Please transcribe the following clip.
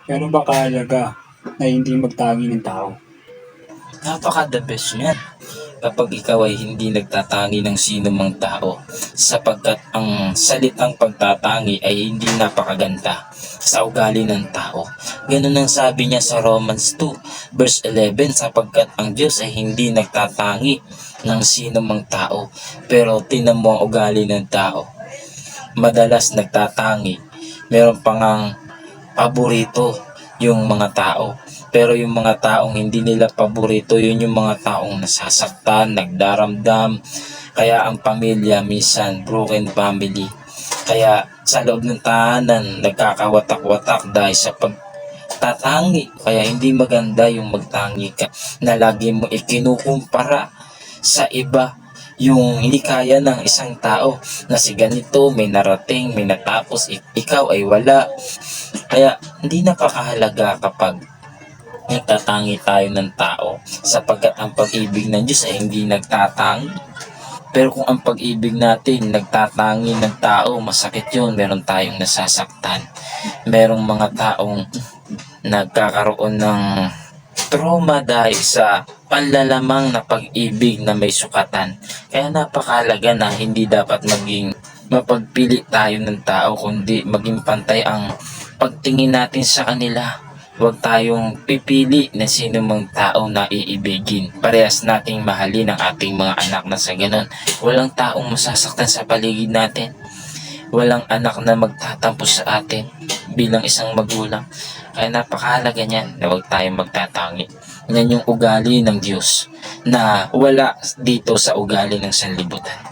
Gano'n ba kahalaga na hindi magtangi ng tao? Napaka-the best niyan kapag ikaw ay hindi nagtatangi ng sino mang tao, sapagkat ang salitang pagtatangi ay hindi napakaganda sa ugali ng tao. Ganun ang sabi niya sa Romans 2 verse 11, sapagkat ang Diyos ay hindi nagtatangi ng sino mang tao, pero tinan mo ang ugali ng tao, madalas nagtatangi, meron pang ang paborito yung mga tao. Pero yung mga taong hindi nila paborito, yun yung mga taong nasasaktan, nagdaramdam. Kaya ang pamilya minsan broken family. Kaya sa loob ng tahanan nagkakawatak-watak dahil sa pagtatangi. Kaya hindi maganda yung magtangi ka na lagi mo ikinukumpara sa iba, yung hindi kaya ng isang tao na si ganito may narating, may natapos, ikaw ay wala. Kaya hindi napakahalaga kapag nagtatangi tayo ng tao, sapagkat ang pag-ibig ng Diyos ay hindi nagtatangi. Pero kung ang pag-ibig natin nagtatangi ng tao, masakit yun. Meron tayong nasasaktan. Merong mga taong nagkakaroon ng trauma dahil sa panlalamang na pag-ibig na may sukatan. Kaya napakahalaga na hindi dapat maging mapagpili tayo ng tao, kundi maging pantay ang pagtingin natin sa kanila. Huwag tayong pipili na sino mang tao na iibigin. Parehas nating mahalin ang ating mga anak na sa ganun. Walang taong masasaktan sa paligid natin. Walang anak na magtatampo sa atin bilang isang magulang. Kaya napakahalaga niyan na huwag tayong magtatangi. Yan yung ugali ng Diyos na wala dito sa ugali ng sanlibutan.